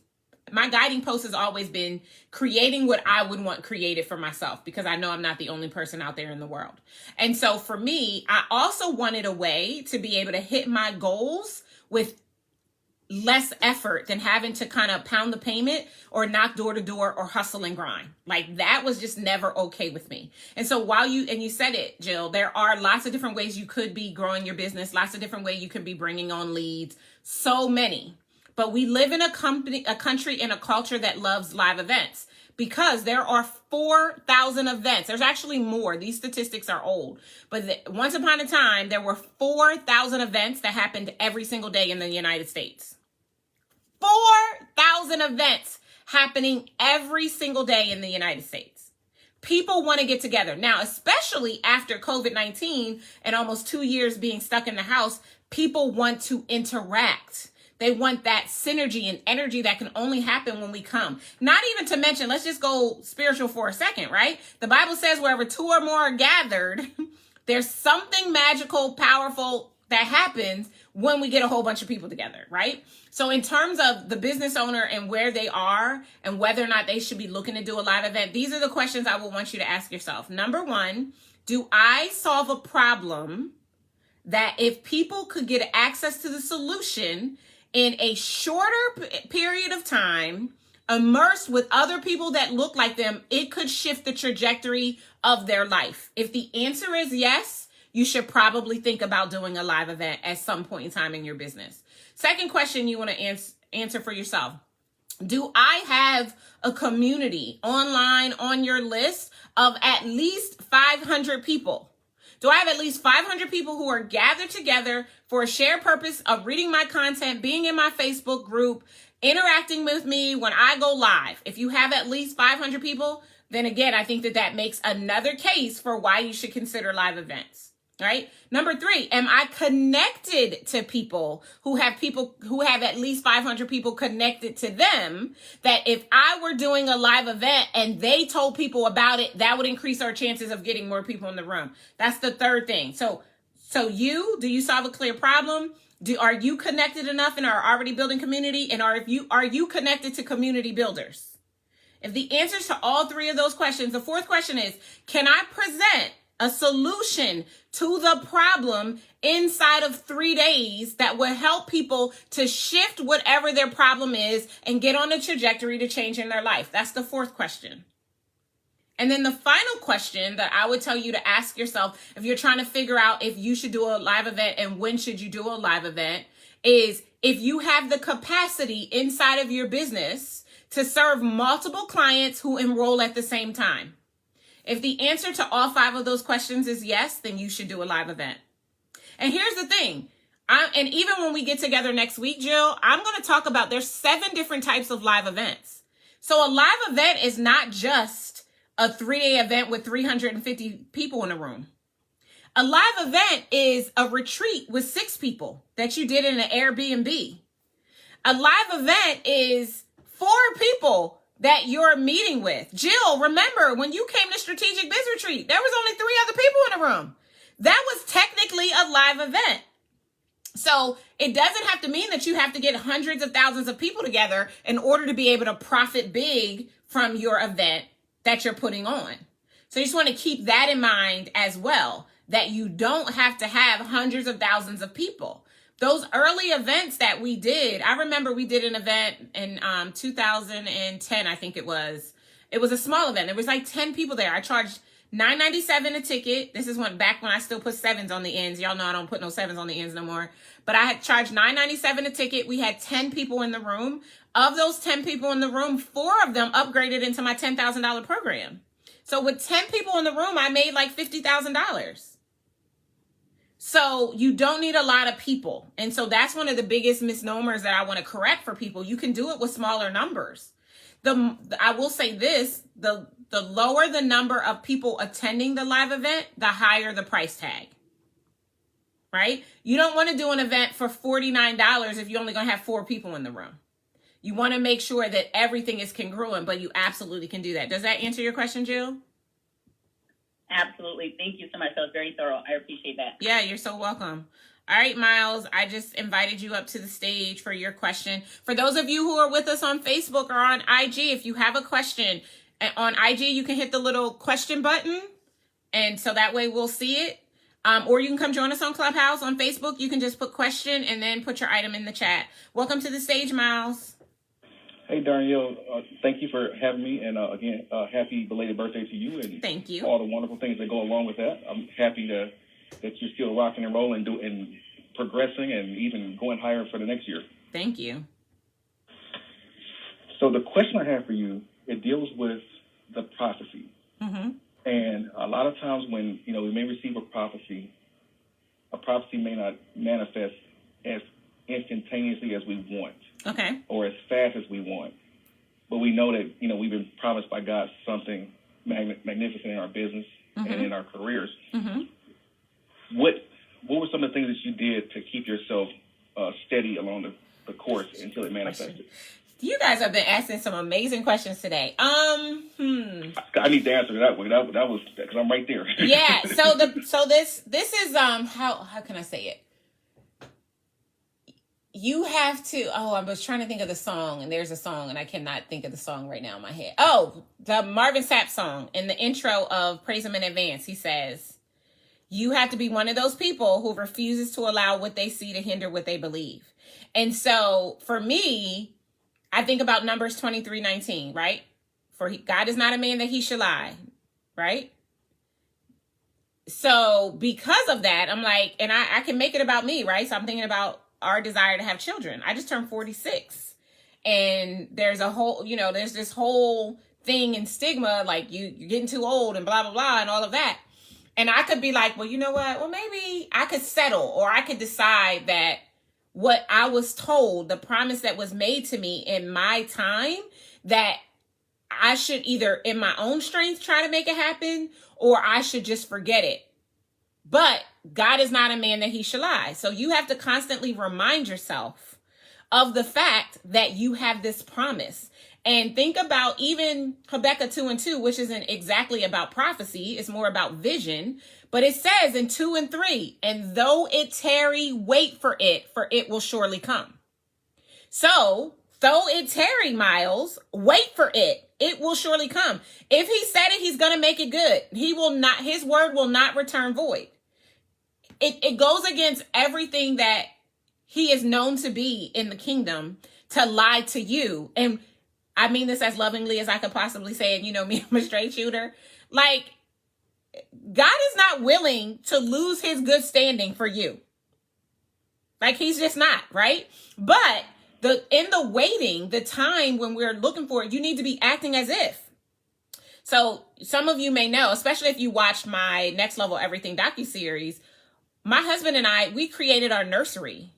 my guiding post has always been creating what I would want created for myself, because I know I'm not the only person out there in the world. And so for me, I also wanted a way to be able to hit my goals with less effort than having to kind of pound the pavement or knock door to door or hustle and grind. Like, that was just never okay with me. And so you said it, Jill, there are lots of different ways you could be growing your business, lots of different ways you could be bringing on leads, so many. But we live in a country and a culture that loves live events, because there are 4,000 events. There's actually more. These statistics are old. But once upon a time, there were 4,000 events that happened every single day in the United States. 4,000 events happening every single day in the United States. People want to get together. Now, especially after COVID-19 and almost 2 years being stuck in the house, people want to interact. They want that synergy and energy that can only happen when we come. Not even to mention, let's just go spiritual for a second, right? The Bible says wherever 2 or more are gathered, there's something magical, powerful that happens when we get a whole bunch of people together, right? So in terms of the business owner and where they are and whether or not they should be looking to do a live event, these are the questions I would want you to ask yourself. Number one, do I solve a problem that if people could get access to the solution in a shorter period of time, immersed with other people that look like them, it could shift the trajectory of their life? If the answer is yes, you should probably think about doing a live event at some point in time in your business. Second question you want to answer for yourself. Do I have a community online on your list of at least 500 people? Do I have at least 500 people who are gathered together for a shared purpose of reading my content, being in my Facebook group, interacting with me when I go live? If you have at least 500 people, then again, I think that makes another case for why you should consider live events, right? Number 3, am I connected to people who have at least 500 people connected to them, that if I were doing a live event and they told people about it, that would increase our chances of getting more people in the room? That's the third thing. So do you solve a clear problem? Are you connected enough and are already building community? And are you connected to community builders? If the answers to all 3 of those questions, the fourth question is, can I present a solution to the problem inside of 3 days that will help people to shift whatever their problem is and get on a trajectory to change in their life? That's the fourth question. And then the final question that I would tell you to ask yourself if you're trying to figure out if you should do a live event and when should you do a live event is if you have the capacity inside of your business to serve multiple clients who enroll at the same time. If the answer to all 5 of those questions is yes, then you should do a live event. And here's the thing. And even when we get together next week, Jill, I'm going to talk about there's 7 different types of live events. So a live event is not just a 3-day event with 350 people in a room. A live event is a retreat with 6 people that you did in an Airbnb. A live event is 4 people that you're meeting with. Jill, remember when you came to Strategic Biz Retreat, there was only 3 other people in the room. That was technically a live event. So it doesn't have to mean that you have to get hundreds of thousands of people together in order to be able to profit big from your event that you're putting on. So you just want to keep that in mind as well, that you don't have to have hundreds of thousands of people. Those early events that we did, I remember we did an event in 2010, I think it was. It was a small event. There was like 10 people there. I charged $9.97 a ticket. This is back when I still put 7s on the ends. Y'all know I don't put no 7s on the ends no more. But I had charged $9.97 a ticket. We had 10 people in the room. Of those 10 people in the room, 4 of them upgraded into my $10,000 program. So with 10 people in the room, I made like $50,000. So you don't need a lot of people. And so that's one of the biggest misnomers that I want to correct for people. You can do it with smaller numbers. I will say this, the lower the number of people attending the live event, the higher the price tag, right? You don't want to do an event for $49 if you're only going to have 4 people in the room. You want to make sure that everything is congruent, but you absolutely can do that. Does that answer your question, Jill?
Absolutely. Thank you so much. That was very thorough. I appreciate that.
Yeah, you're so welcome. All right, Miles, I just invited you up to the stage for your question. For those of you who are with us on Facebook or on IG, if you have a question on IG, you can hit the little question button. And so that way we'll see it. Or you can come join us on Clubhouse. On Facebook, you can just put question and then put your item in the chat. Welcome to the stage, Miles.
Hey, Darnyelle, thank you for having me. And again, happy belated birthday to you. And
thank you.
All the wonderful things that go along with that. I'm happy that you're still rocking and rolling and progressing and even going higher for the next year.
Thank you.
So the question I have for you, it deals with the prophecy.
Mm-hmm.
And a lot of times when, we may receive a prophecy may not manifest as instantaneously as we want.
Okay.
Or as fast as we want. But we know that, we've been promised by God something magnificent in our business
mm-hmm.
and in our careers.
Mm-hmm.
What were some of the things that you did to keep yourself steady along the course until it manifested?
You guys have been asking some amazing questions today.
I need to answer that one. That was because I'm right there.
Yeah. So this is how can I say it? You have to, I was trying to think of the song, and there's a song, and I cannot think of the song right now in my head. Oh, the Marvin Sapp song. In the intro of Praise Him in Advance, he says, you have to be one of those people who refuses to allow what they see to hinder what they believe. And so for me, I think about Numbers 23:19, right? For God is not a man that he should lie, right? So because of that, I'm like, and I can make it about me, right? So I'm thinking about our desire to have children. I just turned 46, and there's a whole, there's this whole thing and stigma, like you're getting too old and blah, blah, blah, and all of that. And I could be like, well, you know what? Well, maybe I could settle, or I could decide that what I was told, the promise that was made to me in my time, that I should either in my own strength try to make it happen, or I should just forget it. But God is not a man that he should lie. So you have to constantly remind yourself of the fact that you have this promise. And think about even Habakkuk 2:2, which isn't exactly about prophecy. It's more about vision. But it says in 2 and 3, and though it tarry, wait for it will surely come. So though it tarry, Miles, wait for it will surely come. If he said it, he's going to make it good. His word will not return void. It goes against everything that he is known to be in the kingdom to lie to you. And I mean this as lovingly as I could possibly say it. You know me, I'm a straight shooter. Like, God is not willing to lose his good standing for you. Like, he's just not, right? But in the waiting, the time when we're looking for it, you need to be acting as if. So some of you may know, especially if you watched my Next Level Everything docuseries, my husband and I, we created our nursery.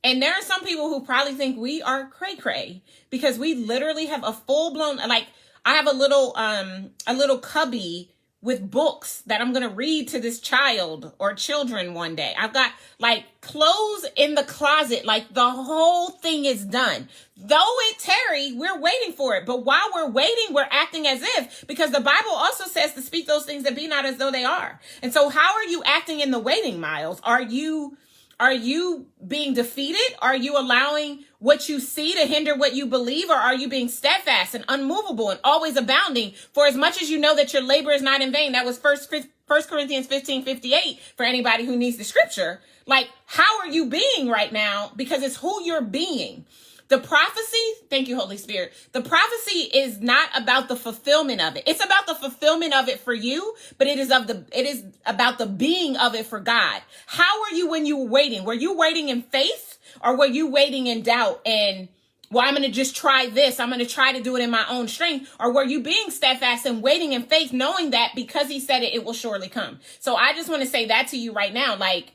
And there are some people who probably think we are cray-cray because we literally have a full-blown, like, I have a little cubby with books that I'm going to read to this child or children one day. I've got like clothes in the closet, like the whole thing is done. Though it tarry, we're waiting for it. But while we're waiting, we're acting as if, because the Bible also says to speak those things that be not as though they are. And so how are you acting in the waiting, Miles? Are you Are you being defeated? Are you allowing what you see to hinder what you believe? Or are you being steadfast and unmovable and always abounding? For as much as you know that your labor is not in vain. That was 1 Corinthians 15:58 for anybody who needs the scripture. Like, how are you being right now? Because it's who you're being. The prophecy, thank you, Holy Spirit. The prophecy is not about the fulfillment of it. It's about the fulfillment of it for you, but it is about the being of it for God. How are you when you were waiting? Were you waiting in faith, or were you waiting in doubt and, well, I'm going to just try this. I'm going to try to do it in my own strength. Or were you being steadfast and waiting in faith, knowing that because he said it, it will surely come? So I just want to say that to you right now. Like,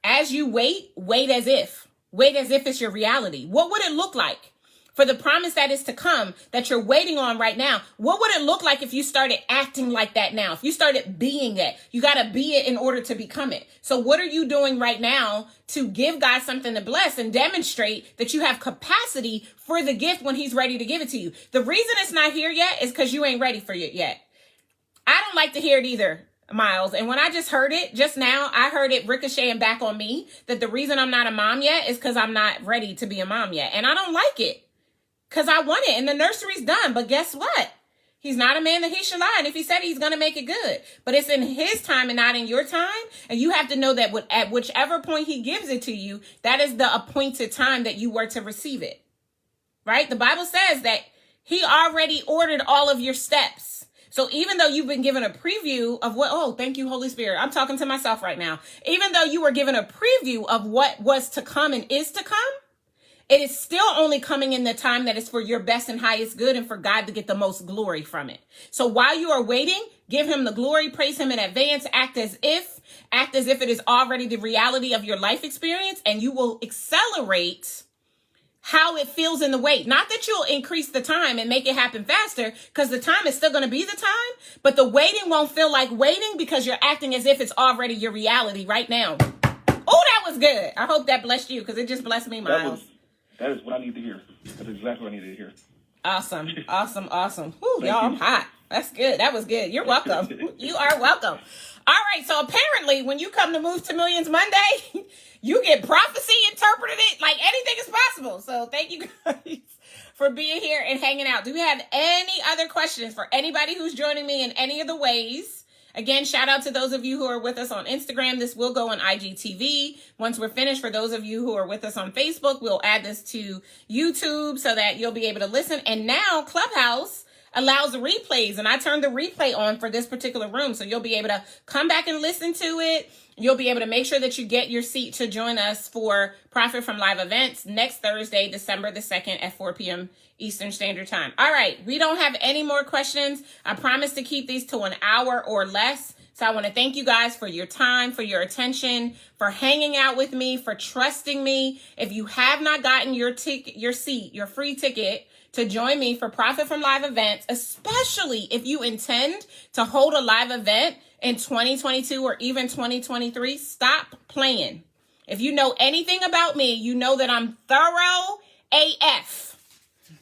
as you wait as if. Wait as if it's your reality. What would it look like for the promise that is to come that you're waiting on right now? What would it look like if you started acting like that now? If you started being it, you got to be it in order to become it. So what are you doing right now to give God something to bless and demonstrate that you have capacity for the gift when he's ready to give it to you? The reason it's not here yet is because you ain't ready for it yet. I don't like to hear it either, Miles. And when I just heard it just now, I heard it ricocheting back on me that the reason I'm not a mom yet is because I'm not ready to be a mom yet. And I don't like it because I want it and the nursery's done. But guess what? He's not a man that he should lie. And if he said he's going to make it good, but it's in his time and not in your time. And you have to know that at whichever point he gives it to you, that is the appointed time that you were to receive it. Right? The Bible says that he already ordered all of your steps. So even though you've been given a preview of what, oh, thank you, Holy Spirit. I'm talking to myself right now. Even though you were given a preview of what was to come and is to come, it is still only coming in the time that is for your best and highest good and for God to get the most glory from it. So while you are waiting, give him the glory, praise him in advance, act as if it is already the reality of your life experience, and you will accelerate how it feels in the wait. Not that you'll increase the time and make it happen faster, because the time is still going to be the time, but the waiting won't feel like waiting because you're acting as if it's already your reality right now. Oh, that was good. I hope that blessed you, because it just blessed me, Miles.
That is what I need to hear. That's exactly what I needed to hear.
Awesome. Whew, y'all, I'm hot. That's good. That was good. You're welcome. You are welcome. All right. So apparently when you come to Move to Millions Monday, you get prophecy interpreted it like anything is possible. So thank you guys for being here and hanging out. Do we have any other questions for anybody who's joining me in any of the ways? Again, shout out to those of you who are with us on Instagram. This will go on IGTV. Once we're finished, for those of you who are with us on Facebook, we'll add this to YouTube so that you'll be able to listen. And now Clubhouse allows replays, and I turned the replay on for this particular room. So you'll be able to come back and listen to it. You'll be able to make sure that you get your seat to join us for Profit from Live events next Thursday, December the 2nd at 4 p.m. Eastern Standard Time. All right, we don't have any more questions. I promise to keep these to an hour or less. So I want to thank you guys for your time, for your attention, for hanging out with me, for trusting me. If you have not gotten your free ticket to join me for Profit from Live events, especially if you intend to hold a live event in 2022 or even 2023, stop playing. If you know anything about me, you know that I'm thorough AF.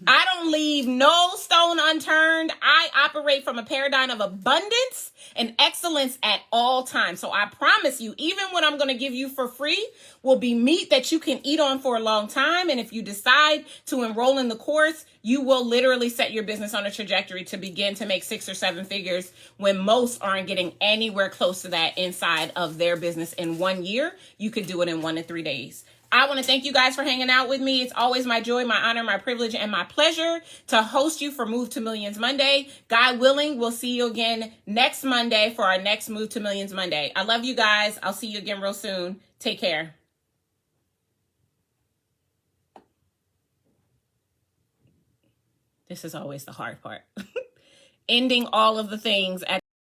I don't leave no stone unturned. I operate from a paradigm of abundance and excellence at all times. So I promise you, even what I'm going to give you for free will be meat that you can eat on for a long time. And if you decide to enroll in the course, you will literally set your business on a trajectory to begin to make 6 or 7 figures when most aren't getting anywhere close to that inside of their business in 1 year. You could do it in 1 to 3 days. I want to thank you guys for hanging out with me. It's always my joy, my honor, my privilege, and my pleasure to host you for Move to Millions Monday. God willing, we'll see you again next Monday for our next Move to Millions Monday. I love you guys. I'll see you again real soon. Take care. This is always the hard part. Ending all of the things at